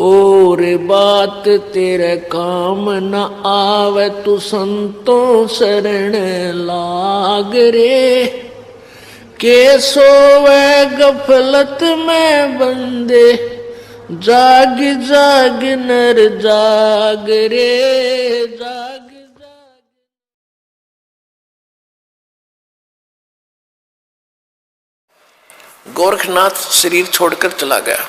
और बात तेरे काम न आवे, तू संतों शरण लाग रे। के सोवे गफलत में बंदे, जाग जाग नर जाग रे, जाग जाग। गोरखनाथ शरीर छोड़कर चला गया।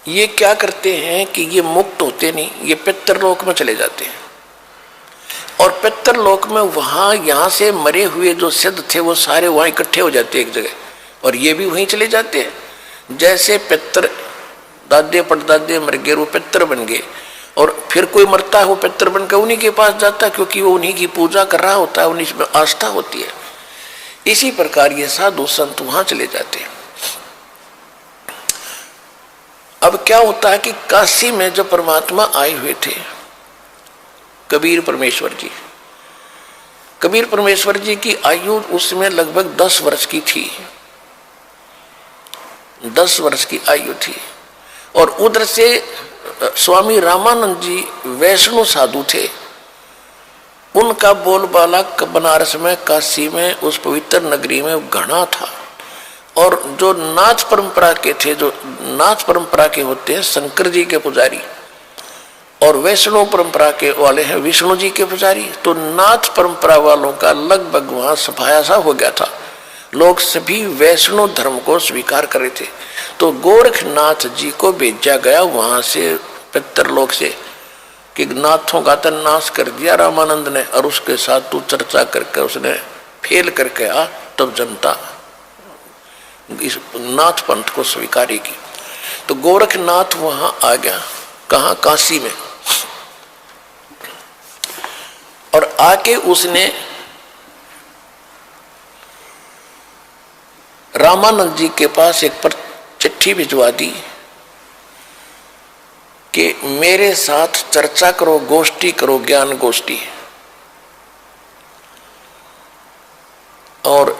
ये क्या करते हैं कि ये मुक्त होते नहीं, ये पितरलोक में चले जाते हैं। और पितरलोक में वहां यहां से मरे हुए जो सिद्ध थे वो सारे वहां इकट्ठे हो जाते एक जगह, और ये भी वहीं चले जाते हैं। जैसे पितर दादे परदादे मर गए, वो पितर बन गए, और फिर कोई मरता है वो पितर बनकर उन्हीं के पास जाता है, क्योंकि वो उन्हीं की पूजा कर रहा होता है, उन्हीं में आस्था होती है। इसी प्रकार ये साधु संत वहां चले जाते हैं। अब क्या होता है कि काशी में जब परमात्मा आए हुए थे कबीर परमेश्वर जी, कबीर परमेश्वर जी की आयु उसमें लगभग 10 वर्ष की थी, 10 वर्ष की आयु थी। और उधर से स्वामी रामानंद जी वैष्णव साधु थे, उनका बोलबाला बनारस में, काशी में, उस पवित्र नगरी में घना था। और जो नाथ परंपरा के थे, जो नाथ परंपरा के होते हैं शंकर जी के पुजारी, और वैष्णव परंपरा के वाले हैं विष्णु जी के पुजारी, तो नाथ परंपरा वालों का लगभग वहां सफाया सा हो गया था। लोग सभी वैष्णव धर्म को स्वीकार कर रहे थे। तो गोरखनाथ जी को भेजा गया वहां से पितरलोक से कि नाथों का तो नाश कर दिया रामानंद ने, और उसके साथ तू चर्चा करके उसने फेल करके आ, तब जनता इस नाथ पंथ को स्वीकारेगी। तो गोरखनाथ वहां आ गया, कहां? काशी में। और आके उसने रामानंद जी के पास एक पर चिट्ठी भिजवा दी कि मेरे साथ चर्चा करो, गोष्ठी करो, ज्ञान गोष्ठी। और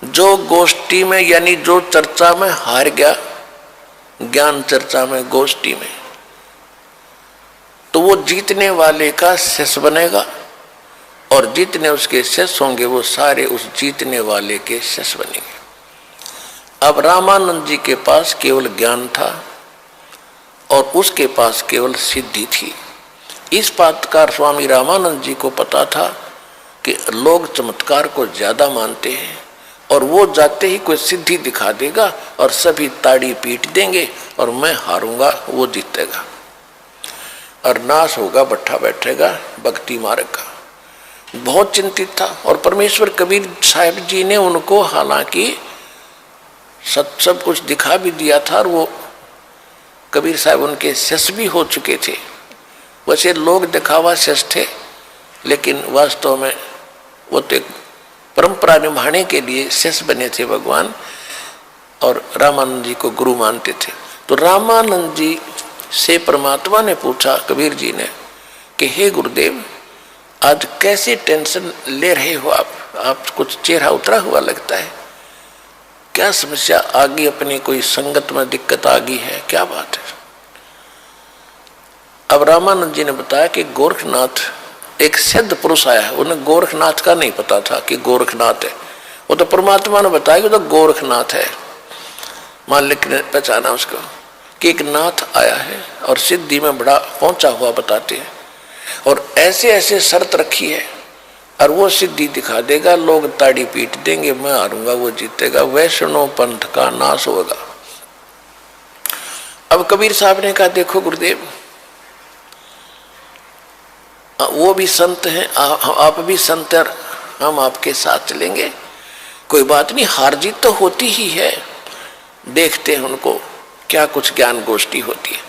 जो गोष्ठी में यानी जो चर्चा में हार गया, ज्ञान चर्चा में, गोष्ठी में, तो वो जीतने वाले का शिष्य बनेगा, और जितने उसके शिष्य होंगे वो सारे उस जीतने वाले के शिष्य बनेंगे। अब रामानंद जी के पास केवल ज्ञान था और उसके पास केवल सिद्धि थी। इस बात का स्वामी रामानंद जी को पता था कि लोग चमत्कार को ज्यादा मानते हैं, और वो जाते ही कोई सिद्धि दिखा देगा और सभी ताड़ी पीट देंगे, और मैं हारूंगा, वो जीतेगा, और नाश होगा, बैठा बैठेगा भक्ति मार्ग का। बहुत चिंतित था। और परमेश्वर कबीर साहब जी ने उनको हालांकि सब कुछ दिखा भी दिया था, और वो कबीर साहब उनके शिष्य भी हो चुके थे। वैसे लोग दिखावा शिष्य थे, लेकिन वास्तव में वो तो परंपरा निभाने के लिए शिष्य बने थे भगवान, और रामानंद जी को गुरु मानते थे। तो रामानंद जी से परमात्मा ने पूछा, कबीर जी ने, कि हे गुरुदेव, आज कैसे टेंशन ले रहे हो आप कुछ चेहरा उतरा हुआ लगता है, क्या समस्या आ गई? अपनी कोई संगत में दिक्कत आ गई है, क्या बात है? अब रामानंद जी ने बताया कि गोरखनाथ एक सिद्ध पुरुष आया है। उन्हें गोरखनाथ का नहीं पता था कि गोरखनाथ है, वो तो परमात्मा ने बताया कि तो गोरखनाथ है। मालिक ने पहचाना उसको कि एक नाथ आया है, और सिद्धि में बड़ा पहुंचा हुआ बताते हैं, और ऐसे ऐसे शर्त रखी है, और वो सिद्धि दिखा देगा, लोग ताड़ी पीट देंगे, मैं हारूंगा, वो जीतेगा, वैष्णव पंथ का नाश होगा। अब कबीर साहब ने कहा, देखो गुरुदेव, वो भी संत हैं, आप भी संत हैं, हम आपके साथ चलेंगे, कोई बात नहीं, हार जीत तो होती ही है, देखते हैं उनको क्या कुछ ज्ञान गोष्ठी होती है।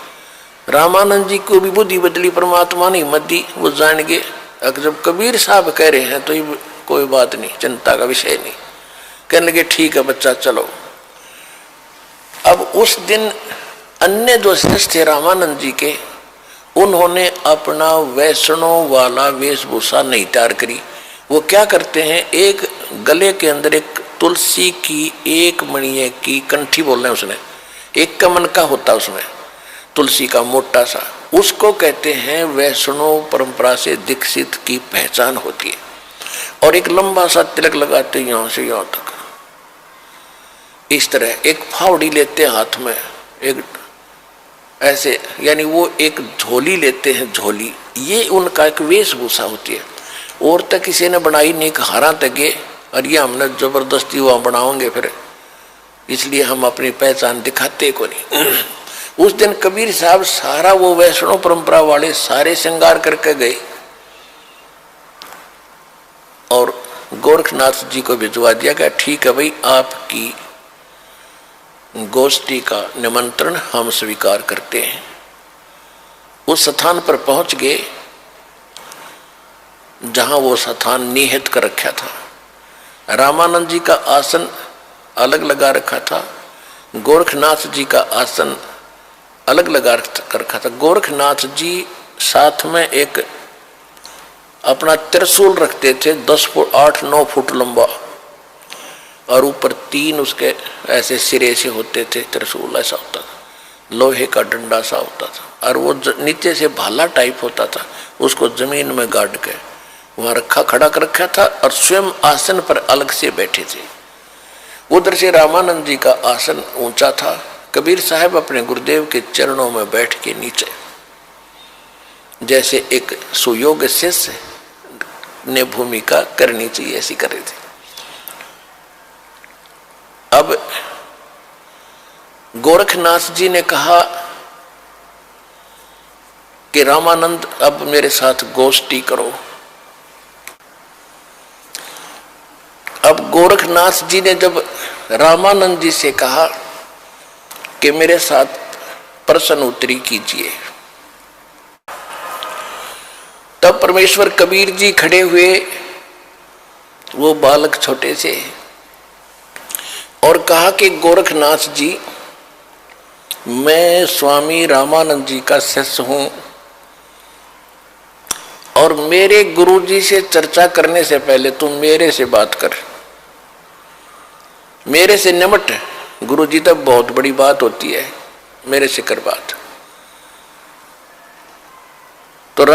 रामानंद जी को भी बुद्धि बदली, परमात्मा ने हिम्मत दी, वो जान गए अगर जब कबीर साहब कह रहे हैं तो ये कोई बात नहीं, चिंता का विषय नहीं। कहने लगे ठीक है बच्चा, चलो। अब उस दिन अन्य जो शिष्य थे रामानंद जी के, उन्होंने अपना वैष्णव वाला वेशभूषा नहीं तैयार करी। वो क्या करते हैं, एक गले के अंदर एक तुलसी की एक मणिये की कंठी बोल रहे हैं उसने, एक कमन का होता उसमें, तुलसी का मोटा सा, उसको कहते हैं वैष्णव परंपरा से दीक्षित की पहचान होती है। और एक लंबा सा तिलक लगाते यहां से यहां तक, इस तरह एक फावड़ी लेते हाथ में, एक ऐसे, यानी वो एक झोली लेते हैं, झोली, ये उनका एक वेशभूषा होती है। और तक किसी ने बनाई नहीं, हारा तक और ये हमने जबरदस्ती वहां बनाओगे फिर, इसलिए हम अपनी पहचान दिखाते को नहीं। उस दिन कबीर साहब सारा वो वैष्णव परंपरा वाले सारे श्रृंगार करके गए और गोरखनाथ जी को भिजवा दिया गया, ठीक है भाई, आपकी गोष्ठी का निमंत्रण हम स्वीकार करते हैं। उस स्थान पर पहुंच गए जहां वो स्थान निहित कर रखा था। रामानंद जी का आसन अलग लगा रखा था, गोरखनाथ जी का आसन अलग लगा कर रखा था। गोरखनाथ जी साथ में एक अपना त्रिशूल रखते थे, 10 फुट 8-9 फुट लंबा, और ऊपर 3 उसके ऐसे सिरे से होते थे, त्रिशूल ऐसा होता था, लोहे का डंडा सा होता था, और वो नीचे से भाला टाइप होता था, उसको जमीन में गाड़ के वहां रखा, खड़ा कर रखा था, और स्वयं आसन पर अलग से बैठे थे। उधर से रामानंद जी का आसन ऊंचा था। कबीर साहब अपने गुरुदेव के चरणों में बैठ के नीचे, जैसे एक सुयोग्य शिष्य ने भूमिका करनी चाहिए, ऐसी कर रहे थे। अब गोरखनाथ जी ने कहा कि रामानंद अब मेरे साथ गोष्ठी करो। अब गोरखनाथ जी ने जब रामानंद जी से कहा कि मेरे साथ प्रश्न उत्तरी कीजिए, तब परमेश्वर कबीर जी खड़े हुए, वो बालक छोटे से, और कहा कि गोरखनाथ जी, मैं स्वामी रामानंद जी का शिष्य हूं, और मेरे गुरु जी से चर्चा करने से पहले तुम मेरे से बात कर, मेरे से निमट। गुरु जी तब बहुत बड़ी बात होती है, मेरे से कर बात। तो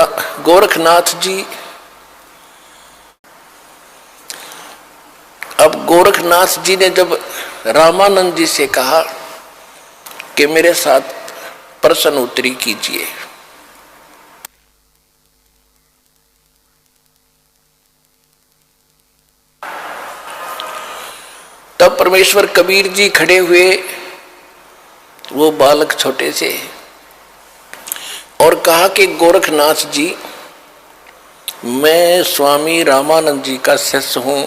गोरखनाथ जी, अब गोरखनाथ जी ने जब रामानंद जी से कहा कि मेरे साथ प्रश्न उत्तरी कीजिए, तब परमेश्वर कबीर जी खड़े हुए, वो बालक छोटे से, और कहा कि गोरखनाथ जी, मैं स्वामी रामानंद जी का शिष्य हूं,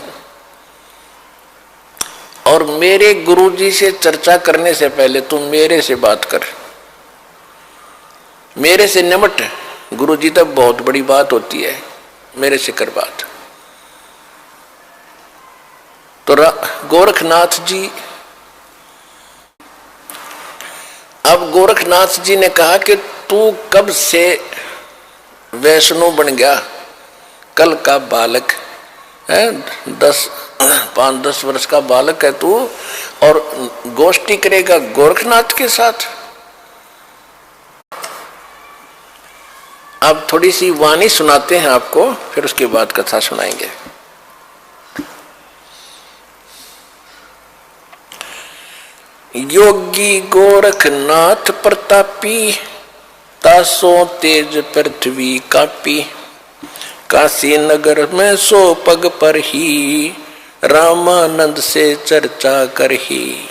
और मेरे गुरु जी से चर्चा करने से पहले तुम मेरे से बात कर, मेरे से निमट। गुरु जी तब बहुत बड़ी बात होती है, मेरे से कर बात। तो गोरखनाथ जी, अब गोरखनाथ जी ने कहा कि तू कब से वैष्णव बन गया? कल का बालक है, 5-10 वर्ष का बालक है तू, और गोष्ठी करेगा गोरखनाथ के साथ। अब थोड़ी सी वाणी सुनाते हैं आपको, फिर उसके बाद कथा सुनाएंगे। योगी गोरखनाथ प्रतापी, तासो तेज पृथ्वी कापी, काशी नगर में 100 पग पर ही, रामानंद से चर्चा कर ही।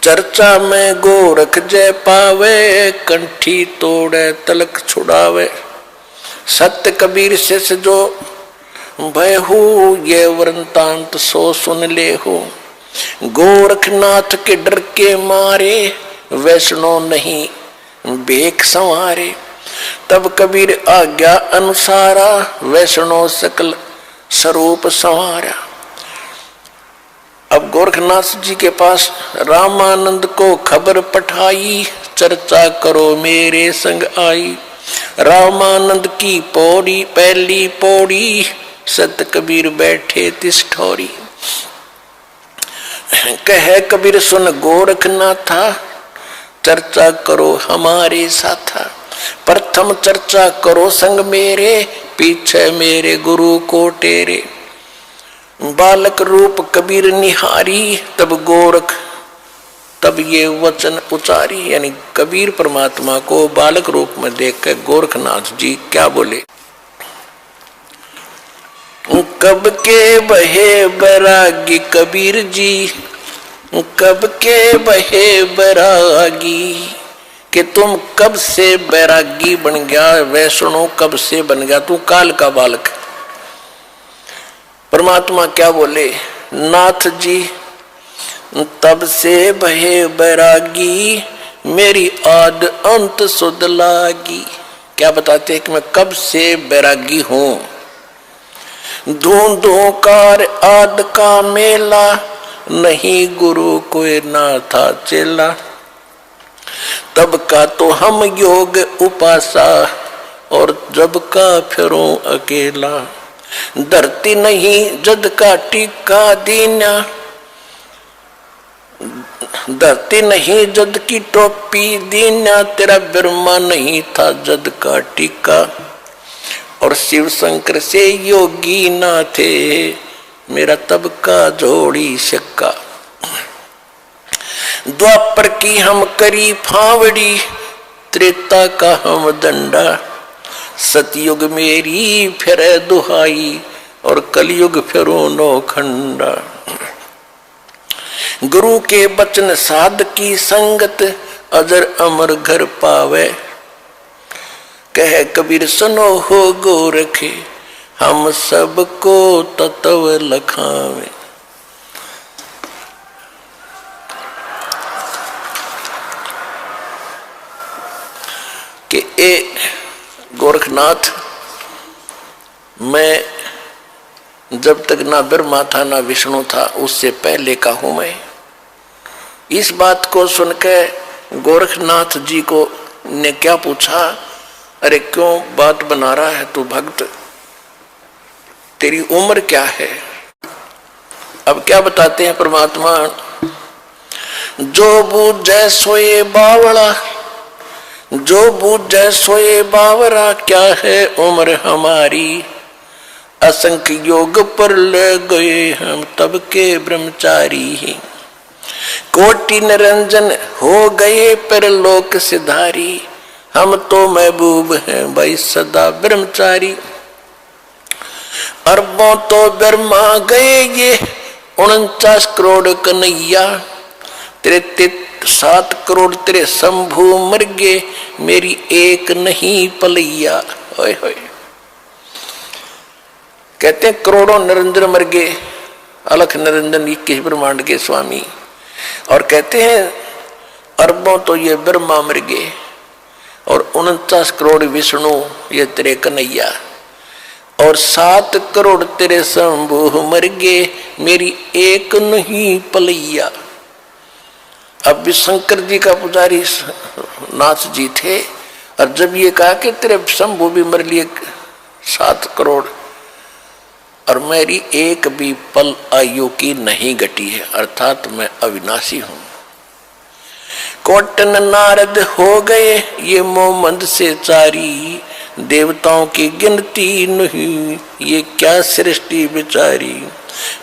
चर्चा में गोरख जय पावे, कंठी तोड़े तलक छुड़ावे। सत्य कबीर शिष्य जो भयहु, ये वृंतांत सो सुन ले हो। गोरखनाथ के डर के मारे, वैष्णव नहीं बेक संवारे। तब कबीर आज्ञा अनुसारा, वैष्णव सकल स्वरूप संवारा। अब गोरखनाथ जी के पास रामानंद को खबर पठाई, चर्चा करो मेरे संग आई। रामानंद की पौड़ी पहली पौड़ी, सत कबीर बैठे तिस ठौरी। कहे कबीर सुन गोरखनाथा, चर्चा करो हमारे साथ। प्रथम चर्चा करो संग मेरे, पीछे मेरे गुरु को टेरे। बालक रूप कबीर निहारी, तब गोरख तब ये वचन उचारी। यानी कबीर परमात्मा को बालक रूप में देखकर गोरखनाथ जी क्या बोले, कब के बहे बैरागी कबीर जी, कब के बहे बैरागी, कि तुम कब से बैरागी बन गया, वैष्णो कब से बन गया, तू काल का बालक। परमात्मा क्या बोले, नाथ जी तब से बहे बैरागी, मेरी आद अंत सुध लागी। क्या बताते हैं कि मैं कब से बैरागी हूं। धूंधों कार आद का मेला, नहीं गुरु कोई ना था चेला। तब का तो हम योग उपासा, और जब का फिरूं अकेला। धरती नहीं जद का टीका दीना, धरती नहीं जद की टोपी दीना। तेरा ब्रह्मा नहीं था जद का टीका, और शिव शंकर से योगी ना थे, मेरा तब का जोड़ी शक्का। द्वापर की हम करी फावड़ी, त्रेता का हम दंडा। सतयुग मेरी फिर दुहाई, और कलयुग फिरो नौखंडा। गुरु के बचन साध की संगत, अजर अमर घर पावे। कह कबीर सुनो हो गोरखे, हम सबको तत्व लखावे। कि ए गोरखनाथ, मैं जब तक ना ब्रह्मा था ना विष्णु था, उससे पहले का हूं मैं। इस बात को सुनकर गोरखनाथ जी को ने क्या पूछा, अरे क्यों बात बना रहा है तू भक्त, तेरी उम्र क्या है। अब क्या बताते हैं परमात्मा, जो बूझे सोए बावड़ा, जो बूझे सोए बावरा, क्या है उम्र हमारी। असंख्य योग पर ले गए हम तब के ब्रह्मचारी। कोटि निरंजन हो गए पर लोक सिधारी, हम तो महबूब हैं भाई सदा ब्रह्मचारी। अरबों तो ब्रह्मा गए ये 49 करोड़ कन्हैया, तेरे 7 करोड़ तेरे शंभू मर गए, मेरी एक नहीं पलैया। होय होय, कहते हैं करोड़ों निरंजन मर गए, अलख निरंजन 21 ब्रह्मांड के स्वामी। और कहते हैं अरबों तो ये ब्रह्मा मर गए, और 49 करोड़ विष्णु ये तेरे कन्हैया, और 7 करोड़ तेरे शंभू मर गए, मेरी एक नहीं पलैया। अब भी शंकर जी का पुजारी नाथ जी थे, और जब ये कहा कि तेरे शंभू भी मर लिए 7 करोड़, और मेरी एक भी पल आयु की नहीं घटी है, अर्थात मैं अविनाशी हूं। कोटन नारद हो गए ये मोमंद से चारी, देवताओं की गिनती नहीं ये क्या सृष्टि बिचारी।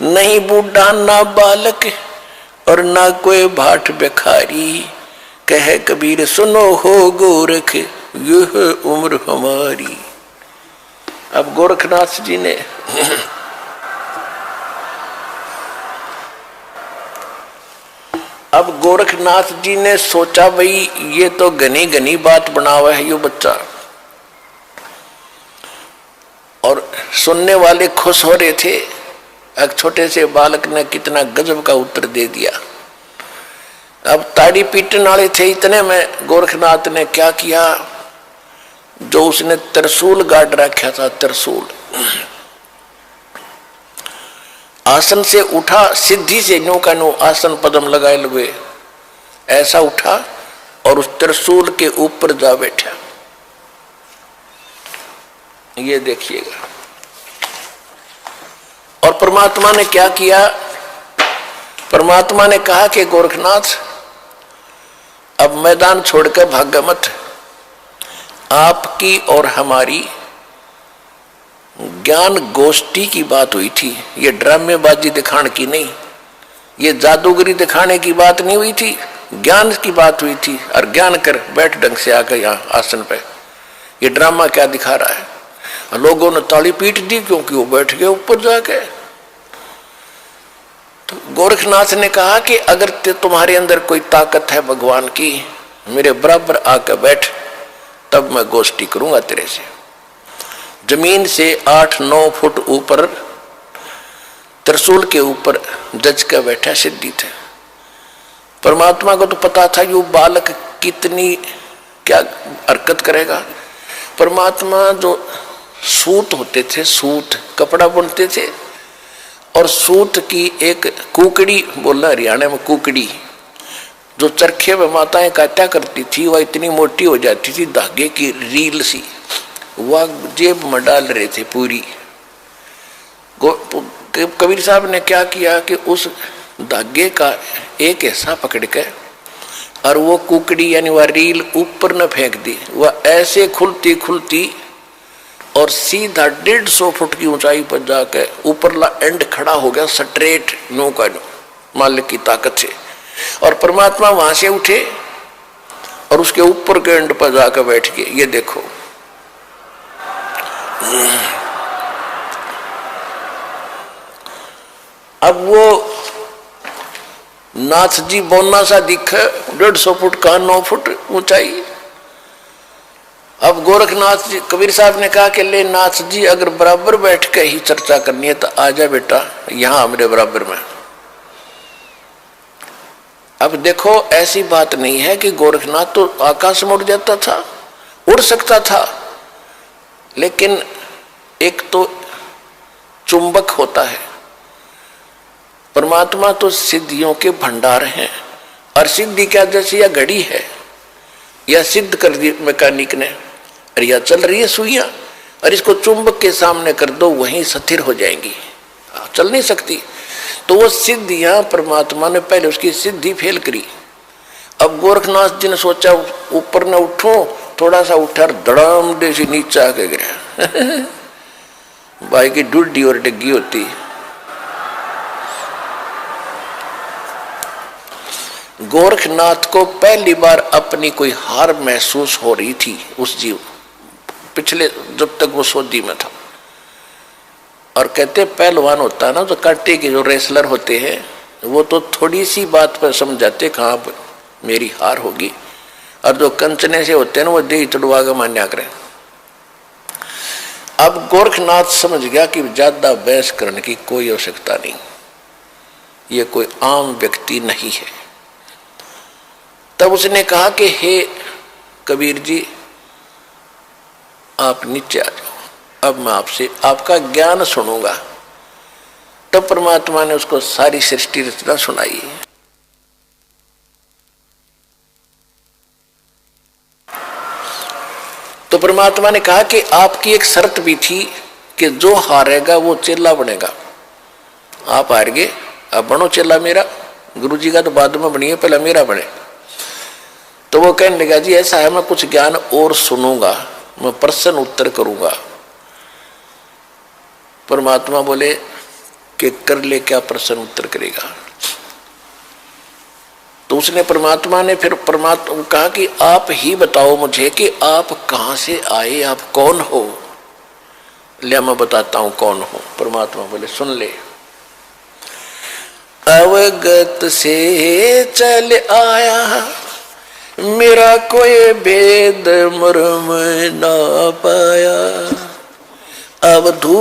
नहीं बूढ़ा ना बालक और ना कोई भाट भिखारी, कहे कबीर सुनो हो गोरख यह उम्र हमारी। अब गोरखनाथ जी ने अब गोरखनाथ जी ने सोचा भाई ये तो घनी घनी बात बना हुआ है यो बच्चा, और सुनने वाले खुश हो रहे थे। एक छोटे से बालक ने कितना गजब का उत्तर दे दिया। अब ताड़ी पीटने वाले थे इतने में गोरखनाथ ने क्या किया, जो उसने त्रिशूल गाड़ रखा था, त्रिशूल आसन से उठा, सिद्धि से नो का नो आसन पदम लगाए लगे ऐसा उठा और उस त्रिशूल के ऊपर जा बैठा। ये देखिएगा। और परमात्मा ने क्या किया, परमात्मा ने कहा कि गोरखनाथ अब मैदान छोड़कर भाग मत। आपकी और हमारी ज्ञान गोष्ठी की बात हुई थी, ये ड्रामेबाजी दिखाने की नहीं, ये जादूगरी दिखाने की बात नहीं हुई थी, ज्ञान की बात हुई थी। और ज्ञान कर बैठ ढंग से आकर यहाँ आसन पे, ये ड्रामा क्या दिखा रहा है। लोगों ने ताली पीट दी क्योंकि वो बैठ गए ऊपर जाके। तो गोरखनाथ ने कहा कि अगर तुम्हारे अंदर कोई ताकत है भगवान की, मेरे बराबर आकर बैठ, तब मैं गोष्ठी करूंगा तेरे से। जमीन से 8-9 फुट ऊपर त्रिशूल के ऊपर जज का बैठा सिद्धि थे। परमात्मा को तो पता था ये बालक कितनी क्या हरकत करेगा। परमात्मा जो सूत होते थे, सूत कपड़ा बुनते थे, और सूत की एक कुकड़ी, बोला हरियाणा में कुकड़ी, जो चरखे में माताएं काटा करती थी, वह इतनी मोटी हो जाती थी, धागे की रील सी, वह जेब में डाल रहे थे पूरी। कबीर साहब ने क्या किया कि उस धागे का एक हिस्सा पकड़ के और वो कुकड़ी यानी वह रील ऊपर न फेंक दी। वह ऐसे खुलती खुलती और सीधा 150 फुट की ऊंचाई पर जाकर ऊपरला एंड खड़ा हो गया, स्ट्रेट नो का नो, मालिक की ताकत से। और परमात्मा वहां से उठे और उसके ऊपर के एंड पर जाकर बैठ गए। ये देखो, अब वो नाथ जी बोना सा दिखे, 150 फुट का 9 फुट ऊंचाई। अब गोरखनाथ जी, कबीर साहब ने कहा कि ले नाथ जी, अगर बराबर बैठ के ही चर्चा करनी है तो आजा बेटा यहां मेरे बराबर में। अब देखो, ऐसी बात नहीं है कि गोरखनाथ तो आकाश में उड़ जाता था, उड़ सकता था, लेकिन एक तो चुंबक होता है। परमात्मा तो सिद्धियों के भंडार हैं, और सिद्धि क्या, जैसे यह घड़ी है, यह सिद्ध कर दी मैकेनिक ने, और यह चल रही है सुइयां, और इसको चुंबक के सामने कर दो, वहीं स्थिर हो जाएंगी, चल नहीं सकती। तो वो सिद्धियां परमात्मा ने पहले उसकी सिद्धि फेल करी। अब गोरखनाथ जी ने सोचा ऊपर न उठो, थोड़ा सा उठा, धड़ाम दे से नीचे आके गिरा। भाई की डुड्डी और डिग्गी होती। गोरखनाथ को पहली बार अपनी कोई हार महसूस हो रही थी उस जीव, पिछले जब तक वो सोदी में था। और कहते पहलवान होता है ना, तो कांटे के जो रेसलर होते हैं, वो तो थोड़ी सी बात पर समझ जाते कहाँ मेरी हार होगी, और जो कंचने से होते हैं ना, वो दे चढ़वा के मान्या करें। अब गोरखनाथ समझ गया कि ज्यादा बहस करने की कोई आवश्यकता नहीं, ये कोई आम व्यक्ति नहीं है। तब उसने कहा कि हे कबीर जी, आप नीचे आ जाओ, अब मैं आपसे आपका ज्ञान सुनूंगा। तब परमात्मा ने उसको सारी सृष्टि रचना सुनाई। तो परमात्मा ने कहा कि आपकी एक शर्त भी थी कि जो हारेगा वो चेला बनेगा। आप हार गए, अब बनो चेला मेरा। गुरु जी का तो बाद में बनिए, पहले मेरा बने। तो वो कहने लगा, जी ऐसा है, मैं कुछ ज्ञान और सुनूंगा, मैं प्रश्न उत्तर करूंगा। परमात्मा बोले कि कर ले, क्या प्रश्न उत्तर करेगा। तो उसने परमात्मा ने फिर परमात्मा कहा कि आप ही बताओ मुझे कि आप कहां से आए, आप कौन हो। ले मैं बताता हूं कौन हो। परमात्मा बोले सुन ले। अवगत से चल आया, मेरा कोई भेद मर्म ना पाया। अवधू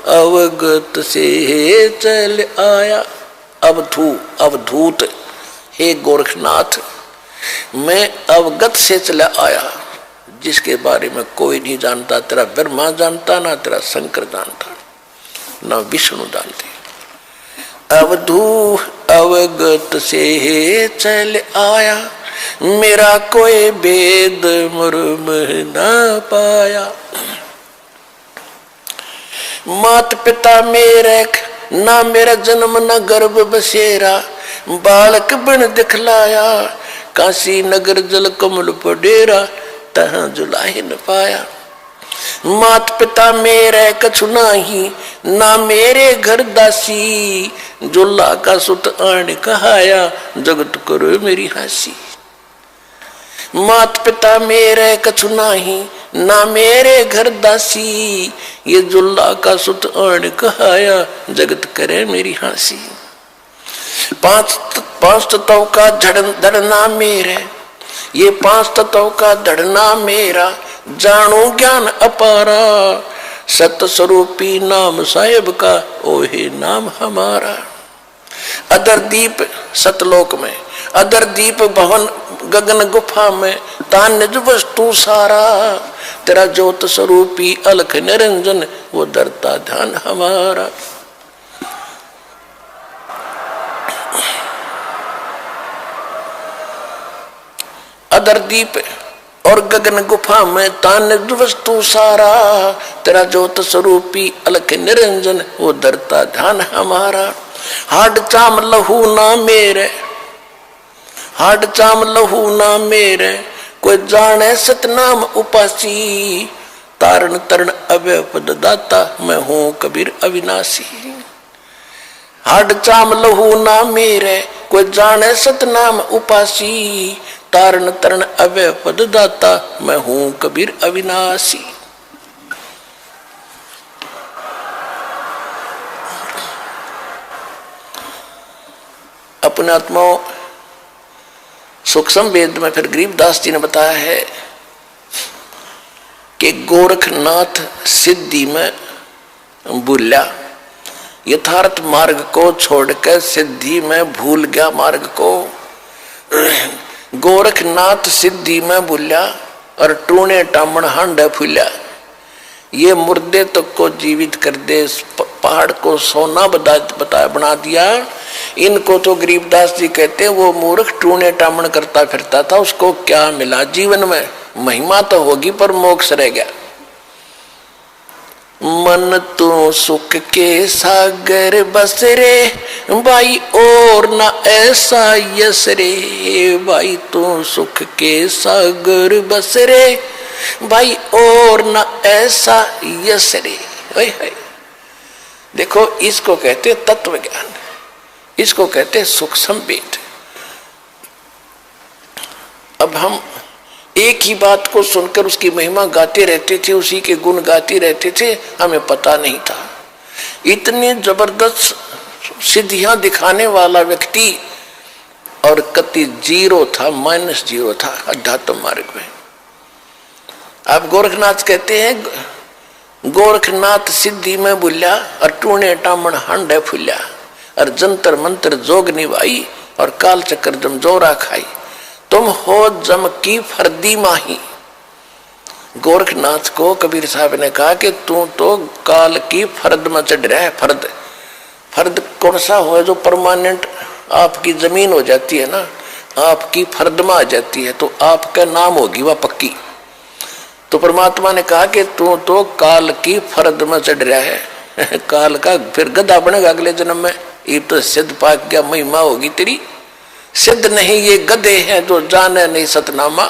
अवगत से चल आया, अवधू अवधूत, हे गोरखनाथ मैं अवगत से चला आया, जिसके बारे में कोई नहीं जानता। तेरा ब्रह्मा जानता, ना तेरा शंकर जानता, ना विष्णु जानते। अवधू अवगत से चल आया, मेरा कोई भेद मर्म ना पाया। मात पिता मेरे, ना मेरा जन्म न गर्भ बसेरा, बालक बन दिखलाया, काशी नगर जल कमल पर डेरा, तहाँ जुलाहे न पाया। मात पिता मेरे कछु नाही, ना मेरे घर दासी, जुल्ला का सुत आण कहाया, जगत करो मेरी हंसी। मात पिता मेरे कछु नाही, ना मेरे घर दासी, ये जुल्ला का सुत आण कहाया, जगत करे मेरी हंसी। पांच तत्वों का धड़ना मेरे, ये पांच तत्वों का धड़ना मेरा, जानो ज्ञान अपारा, सत स्वरूपी नाम साहेब का, ओहे नाम हमारा। अदर दीप सतलोक में, अदर दीप भवन गगन गुफा में, तान निज वस्तु सारा, तेरा ज्योत स्वरूपी अलख निरंजन, वो डरता ध्यान हमारा। अदर दीप और गगन गुफा में, तान निज वस्तु सारा, तेरा ज्योत स्वरूपी अलख निरंजन, वो डरता ध्यान हमारा। हाड चाम लहू ना मेरे, हाड चाम लहू ना मेरे, कोई जाने सतनाम उपासी, तारण तरण अभय पद दाता, मैं हूं कबीर अविनाशी। हाड चाम लहू ना मेरे, कोई जाने सतनाम उपासी, तारण तरण अभय पद दाता, मैं हूं कबीर अविनाशी। अपने आत्माओं सूक्ष्म वेद में फिर गरीबदास जी ने बताया है कि गोरखनाथ सिद्धि में भूला, यथार्थ मार्ग को छोड़कर सिद्धि में भूल गया मार्ग को। गोरखनाथ सिद्धि में भूला और टूने टामण हांडा फूला, ये मुर्दे तक को जीवित कर दे, पहाड़ को सोना बना दिया। इनको तो गरीबदास जी कहते हैं वो मूर्ख टूने टामण करता फिरता था, उसको क्या मिला जीवन में? महिमा तो होगी पर मोक्ष रह गया। मन तो सुख के सागर बस रे भाई, और ना ऐसा यस रे भाई, तो सुख के सागर बस रे भाई, और ना ऐसा यस रे। देखो इसको कहते तत्व ज्ञान, इसको कहते सूक्ष्म वेद। अब हम एक ही बात को सुनकर उसकी महिमा गाते रहते थे, उसी के गुण गाते रहते थे, हमें पता नहीं था। इतनी जबरदस्त सिद्धियां दिखाने वाला व्यक्ति और कति जीरो था, -0 था अध्यात्म मार्ग में। अब गोरखनाथ कहते हैं गोरखनाथ सिद्धि में भूल्या और टूने टामण हांडे फूल्या, और जंतर मंत्र जोग निभाई और काल चक्कर जम जोरा खाई, तुम हो जम की फर्दी माही। गोरखनाथ को कबीर साहब ने कहा कि तू तो काल की फर्द में चढ़ रहा है। फर्द, फर्द कौन सा हो जो परमानेंट आपकी जमीन हो जाती है ना, आपकी फर्द में आ जाती है तो आपका नाम होगी वह पक्की। तो परमात्मा ने कहा कि तू तो काल की फर्द में चढ़ रहा है, काल का फिर गधा बनेगा अगले जन्म में। ये तो सिद्ध पाक क्या महिमा होगी तेरी। सिद्ध नहीं ये गधे हैं जो जाने नहीं सतनामा।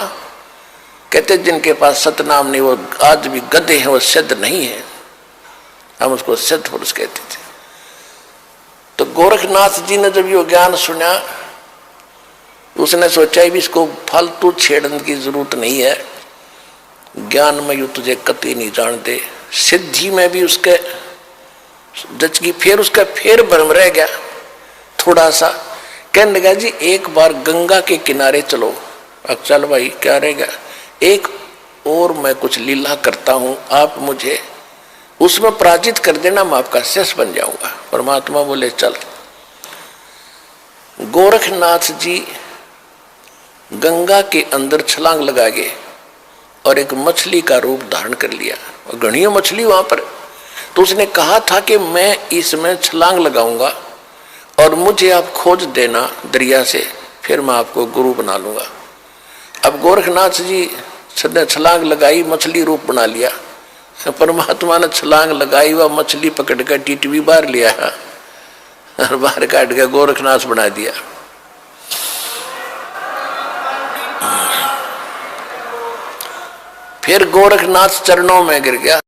कहते जिनके पास सतनाम नहीं वो आज भी गधे हैं, वो सिद्ध नहीं है। हम उसको सिद्ध पुरुष कहते थे। तो गोरखनाथ जी ने जब ये ज्ञान सुना, उसने सोचा भी इसको फालतू छेड़ने की जरूरत नहीं है, ज्ञान में यू तुझे कतई नहीं जानते। सिद्धि में भी उसके जचगी, फिर उसका फिर भ्रम रह गया थोड़ा सा। कहने लगा जी एक बार गंगा के किनारे चलो। अब चल भाई क्या रहेगा, एक और मैं कुछ लीला करता हूं, आप मुझे उसमें पराजित कर देना, मैं आपका शिष्य बन जाऊंगा। परमात्मा बोले चल। गोरखनाथ जी गंगा के अंदर छलांग लगा गए और एक मछली का रूप धारण कर लिया, और घनी मछली वहां पर। तो उसने कहा था कि मैं इसमें छलांग लगाऊंगा और मुझे आप खोज देना दरिया से, फिर मैं आपको गुरु बना लूंगा। अब गोरखनाथ जी ने छलांग लगाई, मछली रूप बना लिया। परमात्मा ने छलांग लगाई, वह मछली पकड़ कर टिटवी बाहर लिया और बाहर काट के गोरखनाथ बना दिया। फिर गोरखनाथ चरणों में गिर गया।